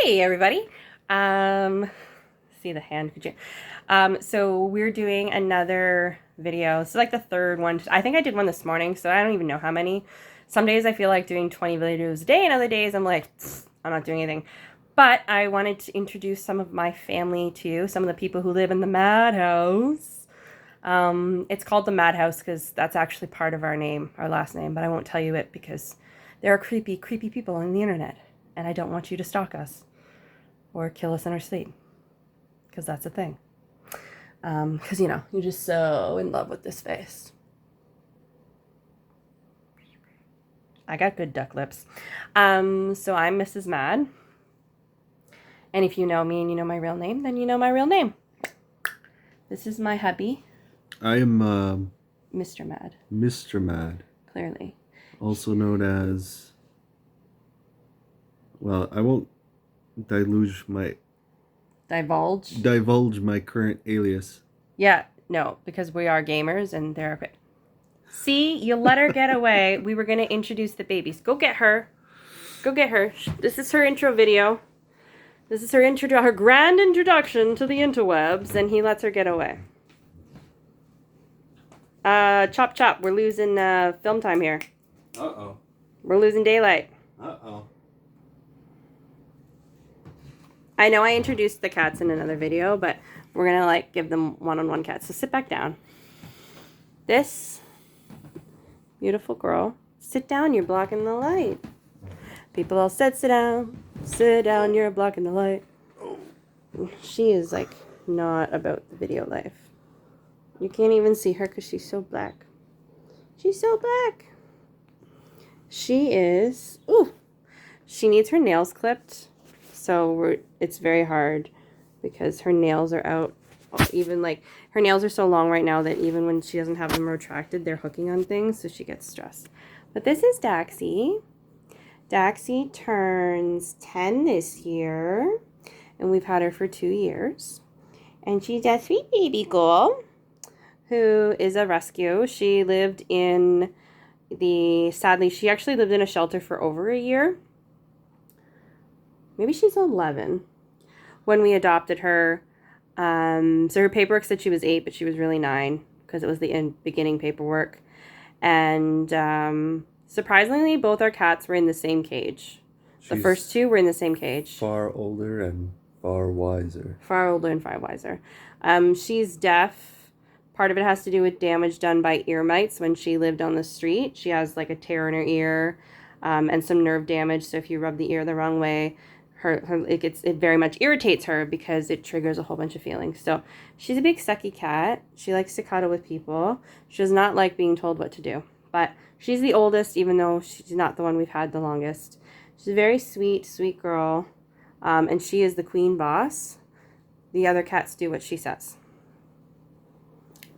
Hey everybody. See the hand, could you? So we're doing another video. This is like the third one. I think I did one this morning, so I don't even know how many. Some days I feel like doing 20 videos a day, and other days I'm like, I'm not doing anything. But I wanted to introduce some of my family to you, some of the people who live in the Madhouse. It's called the Madhouse because that's actually part of our name, our last name, but I won't tell you it because there are creepy, creepy people on the internet, and I don't want you to stalk us or kill us in our sleep, because that's a thing. Because, you're just so in love with this face. I got good duck lips. So I'm Mrs. Mad. And if you know me and you know my real name, then you know my real name. This is my hubby, I am Mr. Mad, Mr. Mad, clearly. also known as. Well, I won't divulge my Divulge? divulge my current alias. Yeah, no, because we are gamers and they're okay. See, you let her get away. We were going to introduce the babies. Go get her. Go get her. This is her intro video. This is her grand introduction to the interwebs, and he lets her get away. Chop chop, we're losing film time here. Uh-oh. We're losing daylight. Uh-oh. I know I introduced the cats in another video, but we're gonna give them one-on-one cats. So sit back down. This beautiful girl, sit down, you're blocking the light. People all said sit down, you're blocking the light. She is not about the video life. You can't even see her because she's so black. She's so black. She is, she needs her nails clipped. So it's very hard because her nails are out. Even her nails are so long right now that even when she doesn't have them retracted, they're hooking on things, so she gets stressed. But this is Daxie. Daxie turns 10 this year, and we've had her for 2 years. And she's a sweet baby girl who is a rescue. She lived in she actually lived in a shelter for over a year. Maybe she's 11 when we adopted her. So her paperwork said she was 8, but she was really 9 because it was the beginning paperwork. And surprisingly, both our cats were in the same cage. The first 2 were in the same cage. Far older and far wiser. Far older and far wiser. She's deaf. Part of it has to do with damage done by ear mites when she lived on the street. She has a tear in her ear and some nerve damage. So if you rub the ear the wrong way, it very much irritates her because it triggers a whole bunch of feelings. So she's a big sucky cat. She likes to cuddle with people. She does not like being told what to do. But she's the oldest, even though she's not the one we've had the longest. She's a very sweet, sweet girl. And she is the queen boss. The other cats do what she says.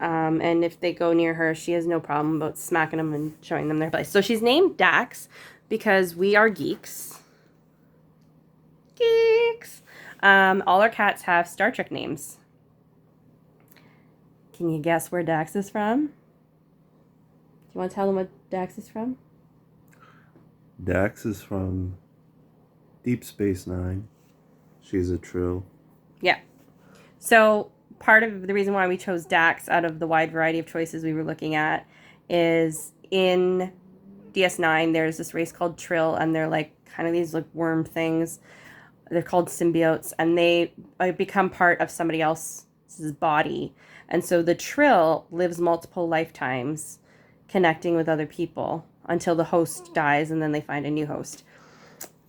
And if they go near her, she has no problem about smacking them and showing them their place. So she's named Dax because we are geeks. Geeks! All our cats have Star Trek names. Can you guess where Dax is from? Do you want to tell them what Dax is from? Dax is from Deep Space Nine. She's a Trill. Yeah. So part of the reason why we chose Dax out of the wide variety of choices we were looking at is in DS9 there's this race called Trill, and they're kind of these worm things. They're called symbiotes, and they become part of somebody else's body. And so the Trill lives multiple lifetimes connecting with other people until the host dies, and then they find a new host.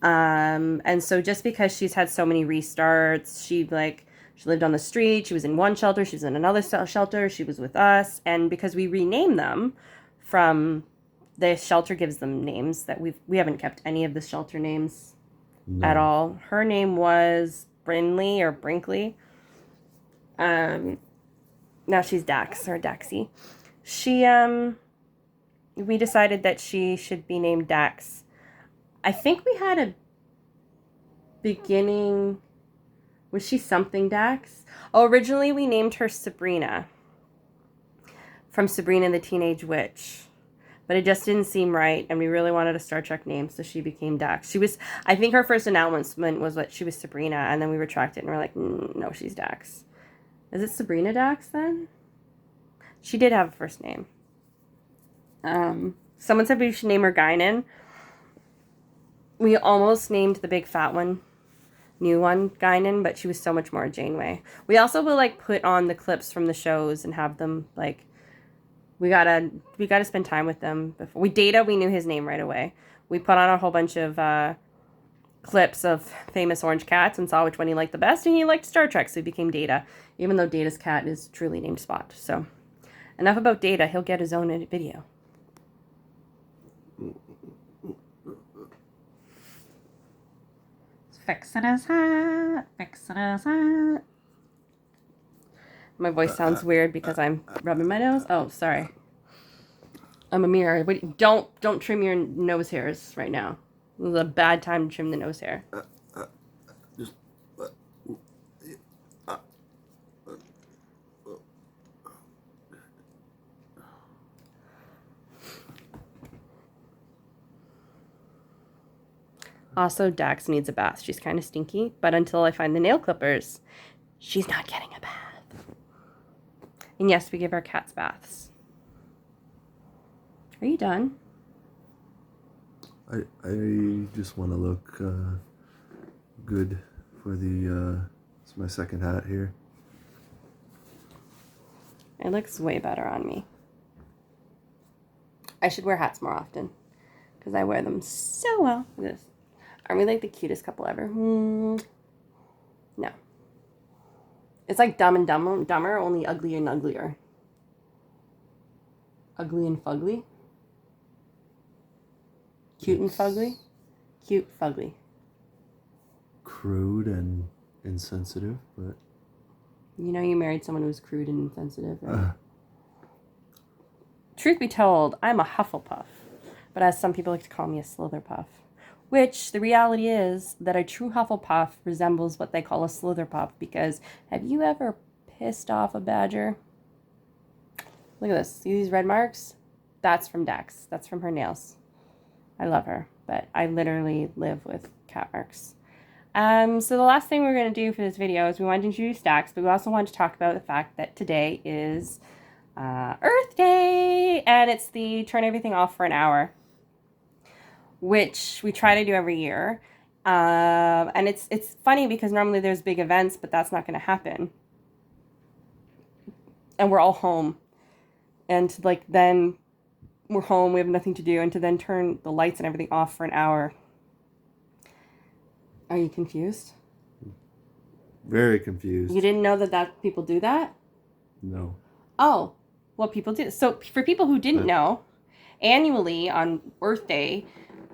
And so just because she's had so many restarts, she lived on the street, she was in one shelter, she was in another shelter, she was with us, and because we rename them from the shelter gives them names that we haven't kept any of the shelter names at all. Her name was Brinley or Brinkley. Now she's Dax or Daxie. We decided that she should be named Dax. I think we had a beginning. Was she something Dax? Oh, originally we named her Sabrina from Sabrina the Teenage Witch. but it just didn't seem right, and we really wanted a Star Trek name, so she became Dax. She was, I think her first announcement was that she was Sabrina, and then we retracted, and we're like, no, she's Dax. Is it Sabrina Dax then? She did have a first name. Someone said we should name her Guinan. We almost named the big fat one, new one, Guinan, but she was so much more Janeway. We also will like put on the clips from the shows and have them like, we gotta spend time with them. Before Data, we knew his name right away. We put on a whole bunch of clips of famous orange cats and saw which one he liked the best, and he liked Star Trek, so he became Data, even though Data's cat is truly named Spot. So enough about Data. He'll get his own video. Fixing his hat, fixing his hat. My voice sounds weird because I'm rubbing my nose. Oh, sorry. I'm a mirror. Wait, don't trim your nose hairs right now. This is a bad time to trim the nose hair. Also, Dax needs a bath. She's kind of stinky, but until I find the nail clippers, she's not getting a bath. And yes, we give our cats baths. Are you done? I just want to look good for the. It's my second hat here. It looks way better on me. I should wear hats more often because I wear them so well. Look at this. Aren't we like the cutest couple ever? No. It's like Dumb and Dumber, only uglier and uglier. Ugly and fugly. Cute and fugly. Cute, fugly. Crude and insensitive, but You know you married someone who was crude and insensitive, right? Truth be told, I'm a Hufflepuff, but as some people like to call me, a Slitherpuff. Which, the reality is that a true Hufflepuff resembles what they call a Slitherpuff, because have you ever pissed off a badger? Look at this. See these red marks? That's from Dax. That's from her nails. I love her, but I literally live with cat marks. So the last thing we're going to do for this video is we want to introduce Dax, but we also want to talk about the fact that today is Earth Day, and it's the turn everything off for an hour, which we try to do every year. And it's funny because normally there's big events, but that's not going to happen. And we're all home. And like then we're home, we have nothing to do, and to then turn the lights and everything off for an hour. Are you confused? very confused. You didn't know that people do that? No. Oh, what people do. So for people who didn't know, annually on Earth Day,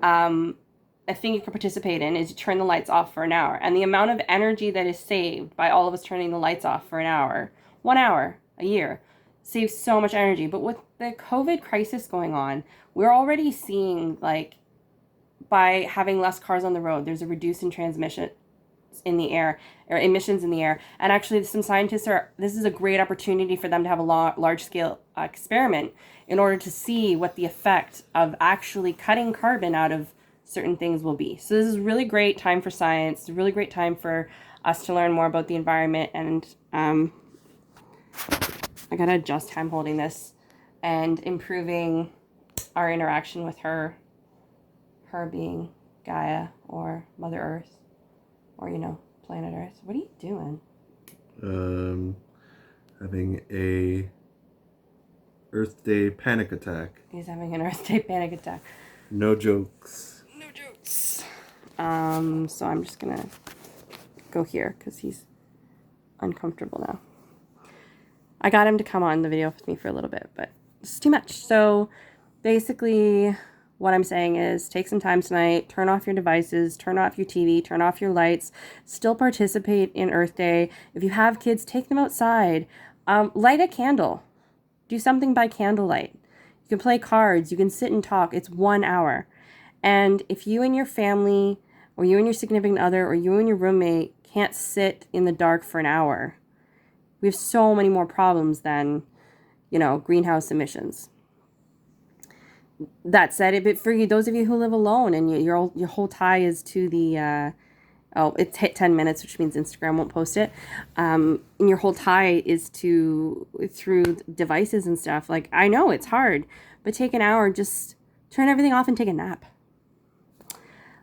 a thing you can participate in is you turn the lights off for an hour. And the amount of energy that is saved by all of us turning the lights off for an hour, 1 hour a year, saves so much energy. But with the COVID crisis going on, we're already seeing, like, by having less cars on the road, there's a reduce in transmission in the air, or emissions in the air. And actually some scientists this is a great opportunity for them to have a large scale experiment in order to see what the effect of actually cutting carbon out of certain things will be. So this is a really great time for science. It's a really great time for us to learn more about the environment. And I gotta adjust how I'm holding this, and improving our interaction with her being Gaia or Mother Earth, or, you know, planet Earth. What are you doing? Having a Earth Day panic attack. He's having an Earth Day panic attack. No jokes. No jokes. So I'm just gonna go here because he's uncomfortable now. I got him to come on the video with me for a little bit, but it's too much. So basically what I'm saying is take some time tonight, turn off your devices, turn off your TV, turn off your lights, still participate in Earth Day. If you have kids, take them outside. Light a candle. Do something by candlelight. You can play cards. You can sit and talk. It's 1 hour. And if you and your family, or you and your significant other, or you and your roommate can't sit in the dark for an hour, we have so many more problems than, you know, greenhouse emissions. that said, it, but for you, those of you who live alone and your whole tie is to the oh, it's hit 10 minutes, which means Instagram won't post it. And your whole tie is to through devices and stuff. Like, I know it's hard, but take an hour, just turn everything off and take a nap.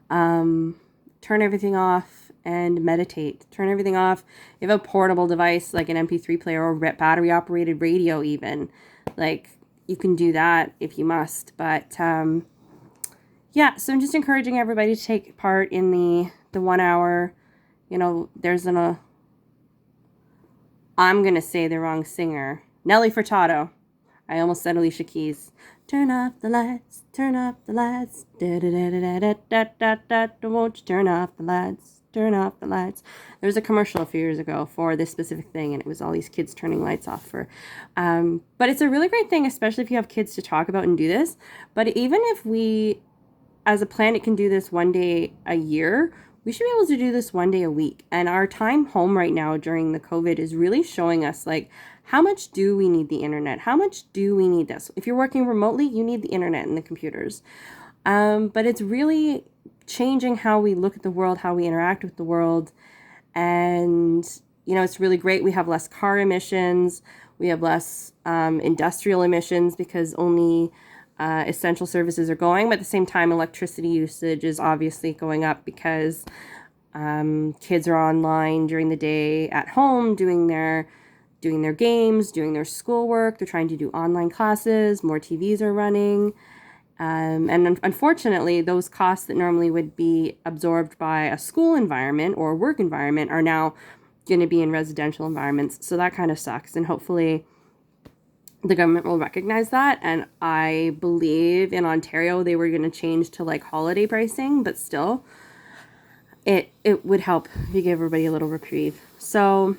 Turn everything off and meditate. Turn everything off. You have a portable device like an MP3 player or battery operated radio, even. Like, you can do that if you must. But yeah, so I'm just encouraging everybody to take part in the 1 hour. You know, there's I'm going to say the wrong singer. Nelly Furtado. I almost said Alicia Keys. Turn off the lights, turn off the lights. Da da da da da da da da da. Won't you turn off the lights, turn off the lights. There was a commercial a few years ago for this specific thing, and it was all these kids turning lights off for. But it's a really great thing, especially if you have kids to talk about and do this. But even if we, as a planet, can do this one day a year, we should be able to do this one day a week. And our time home right now during the COVID is really showing us, like, how much do we need the internet? How much do we need this? If you're working remotely, you need the internet and the computers. But it's really changing how we look at the world, how we interact with the world. And, you know, it's really great. We have less car emissions. We have less industrial emissions because only essential services are going. But at the same time, electricity usage is obviously going up because kids are online during the day at home doing their games, doing their schoolwork. They're trying to do online classes. More TVs are running. And unfortunately, those costs that normally would be absorbed by a school environment or work environment are now going to be in residential environments. So that kind of sucks. And hopefully the government will recognize that. And I believe in Ontario, they were going to change to like holiday pricing, but still it would help if you give everybody a little reprieve. So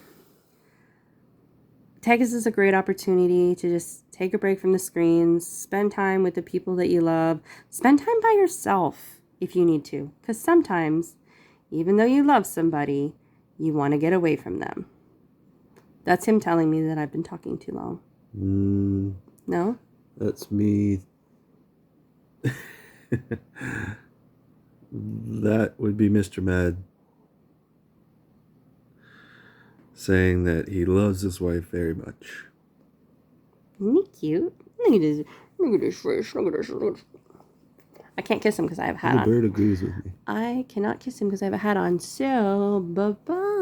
take this as a great opportunity to just take a break from the screens, spend time with the people that you love, spend time by yourself if you need to. Because sometimes, even though you love somebody, you want to get away from them. That's him telling me that I've been talking too long. No? That's me. That would be Mr. Mad saying that he loves his wife very much. Isn't he cute? Look at his face. Look at this. I can't kiss him because I have a hat The on. bird agrees with me. I cannot kiss him because I have a hat on. So, bye-bye.